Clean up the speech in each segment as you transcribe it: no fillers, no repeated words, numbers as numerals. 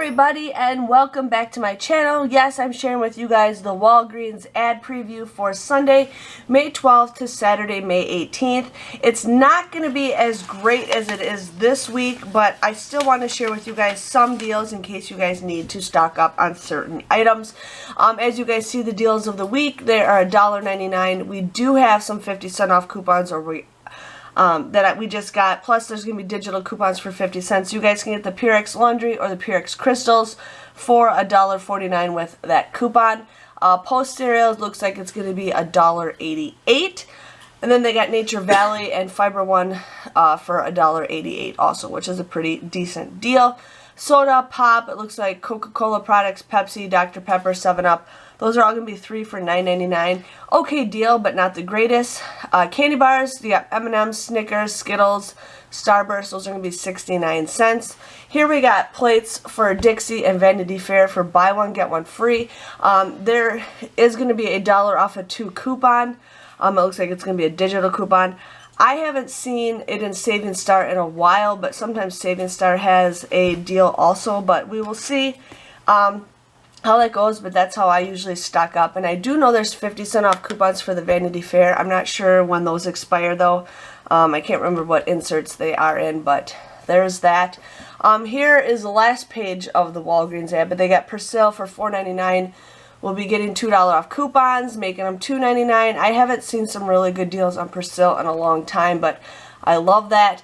everybody, and welcome back to my channel. Yes, I'm sharing with you guys the Walgreens ad preview for Sunday, May 12th to Saturday, May 18th. It's not going to be as great as it is this week, but I still want to share with you guys some deals in case you guys need to stock up on certain items. As you guys see, the deals of the week, they are $1.99. We do have some 50-cent off coupons that we just got. Plus, there's going to be digital coupons for 50 cents. You guys can get the Purex Laundry or the Purex Crystals for $1.49 with that coupon. Post cereals looks like it's going to be $1.88. And then they got Nature Valley and Fiber One for $1.88 also, which is a pretty decent deal. Soda Pop, it looks like Coca-Cola products, Pepsi, Dr. Pepper, 7-Up. Those are all going to be 3 for $9.99. Okay deal, but not the greatest. Candy bars, you got M&M's, Snickers, Skittles, Starburst. Those are going to be 69 cents. Here we got plates for Dixie and Vanity Fair for buy one, get one free. There is going to be $1 off a 2 coupon. It looks like it's going to be a digital coupon. I haven't seen it in Saving Star in a while, but sometimes Saving Star has a deal also, but we will see how that goes, but that's how I usually stock up. And I do know there's 50-cent off coupons for the Vanity Fair. I'm not sure when those expire though. I can't remember what inserts they are in, but there's that. Here is the last page of the Walgreens ad, but they got Persil for $4.99. We'll be getting $2 off coupons, making them $2.99. I haven't seen some really good deals on Persil in a long time, but I love that.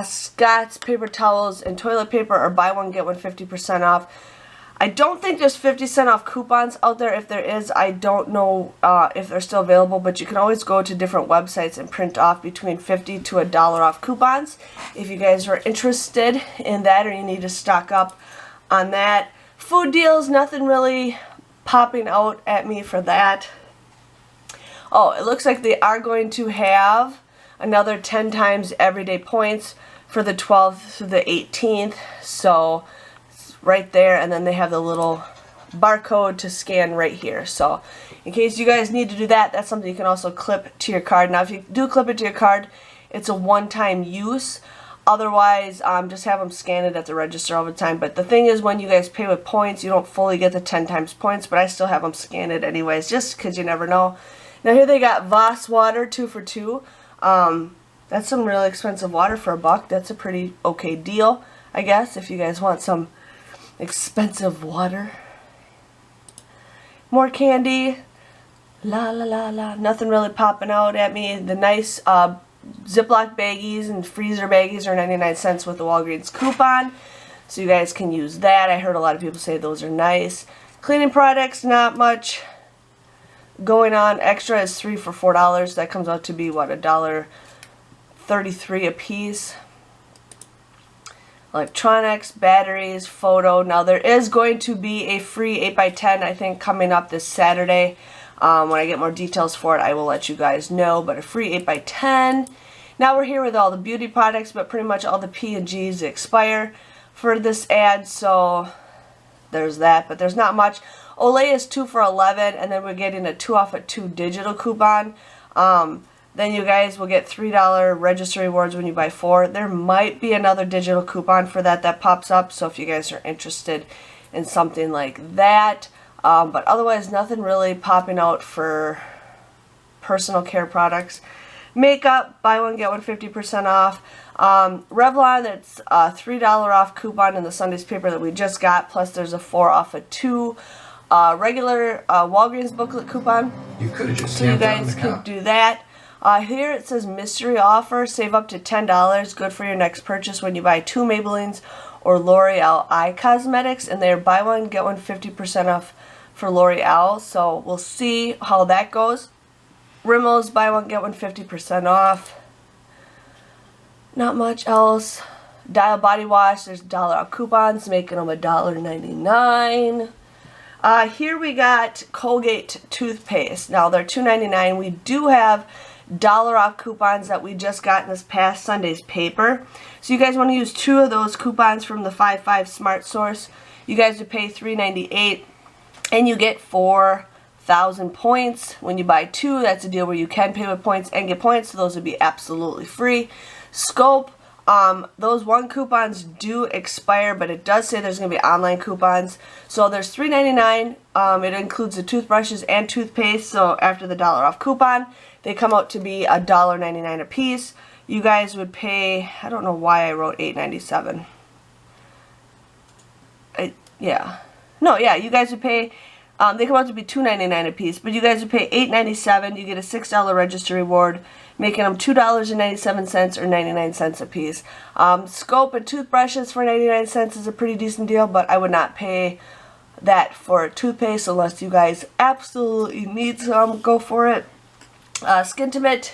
Scott's paper towels and toilet paper are buy one, get one 50% off. I don't think there's 50-cent off coupons out there. If there is, I don't know if they're still available, but you can always go to different websites and print off between 50 to $1 off coupons if you guys are interested in that or you need to stock up on that. Food deals, nothing really popping out at me for that. Oh, it looks like they are going to have another 10 times everyday points for the 12th to the 18th. So right there, and then they have the little barcode to scan right here. So in case you guys need to do that, that's something you can also clip to your card. Now if you do clip it to your card, it's a one-time use. Otherwise, just have them scan it at the register all the time. But the thing is, when you guys pay with points, you don't fully get the 10 times points, but I still have them scan it anyways, just because you never know. Now here they got Voss water, 2 for $2. That's some really expensive water for $1. That's a pretty okay deal, I guess, if you guys want some expensive water. More candy. La la la la. Nothing really popping out at me. The nice Ziploc baggies and freezer baggies are 99 cents with the Walgreens coupon. So you guys can use that. I heard a lot of people say those are nice. Cleaning products, not much going on. Extra is 3 for $4. That comes out to be, what, $1.33 a piece. Electronics, batteries, photo. Now there is going to be a free 8x10 I think coming up this Saturday. When I get more details for it, I will let you guys know. But a free 8x10. Now we're here with all the beauty products, but pretty much all the P&Gs expire for this ad. So there's that, but there's not much. Olay is 2 for $11, and then we're getting a 2 off a 2 digital coupon. Then you guys will get $3 register rewards when you buy 4. There might be another digital coupon for that pops up, so if you guys are interested in something like that. But otherwise, nothing really popping out for personal care products. Makeup, buy one, get one 50% off. Revlon, it's a $3 off coupon in the Sunday's paper that we just got, plus there's a 4 off a 2 regular Walgreens booklet coupon. You could have just so you guys could do that. Here it says mystery offer, save up to $10, good for your next purchase when you buy 2 Maybellines or L'Oreal eye cosmetics, and they're buy one, get one 50% off for L'Oreal, so we'll see how that goes. Rimmel's buy one, get one 50% off. Not much else. Dial body wash, there's $1 off coupons, making them $1.99. Here we got Colgate toothpaste. Now they're $2.99. We do have $1 off coupons that we just got in this past Sunday's paper. So you guys want to use 2 of those coupons from the 5.5 Smart Source. You guys would pay $3.98 and you get 4,000 points. When you buy 2, that's a deal where you can pay with points and get points, so those would be absolutely free. Scope, Those 1 coupons do expire, but it does say there's going to be online coupons. So there's $3.99. It includes the toothbrushes and toothpaste. So after the $1 off coupon, they come out to be $1.99 a piece. You guys would pay, I don't know why I wrote $8.97. You guys would pay, they come out to be $2.99 a piece, but you guys would pay $8.97. You get a $6 register reward, making them $2.97 or 99 cents a piece. Scope and toothbrushes for 99 cents is a pretty decent deal, but I would not pay that for toothpaste unless you guys absolutely need some. Go for it. Skintimate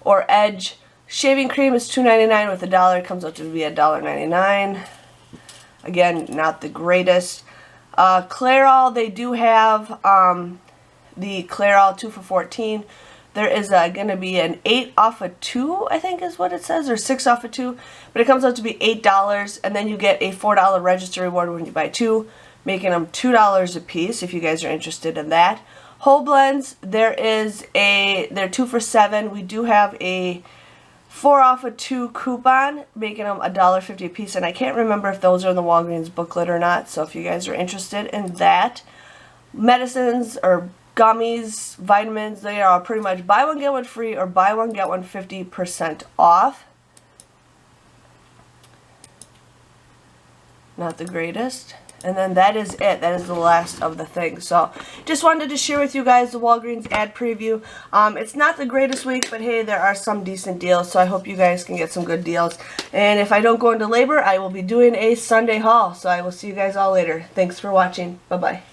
or Edge shaving cream is $2.99 with $1. It comes out to be $1.99. Again, not the greatest. Clairol, they do have the Clairol 2 for $14. There is going to be an 8 off of 2, I think is what it says, or 6 off of 2. But it comes out to be $8, and then you get a $4 register reward when you buy 2, making them $2 a piece if you guys are interested in that. Whole blends, they're 2 for $7. We do have a 4 off of 2 coupon, making them $1.50 a piece, and I can't remember if those are in the Walgreens booklet or not, so if you guys are interested in that. Medicines or gummies, vitamins, they are pretty much buy one get one free or buy one get one 50% off. Not the greatest. And then that is it. That is the last of the things. So just wanted to share with you guys the Walgreens ad preview. It's not the greatest week, but hey, there are some decent deals. So I hope you guys can get some good deals. And if I don't go into labor, I will be doing a Sunday haul. So I will see you guys all later. Thanks for watching. Bye-bye.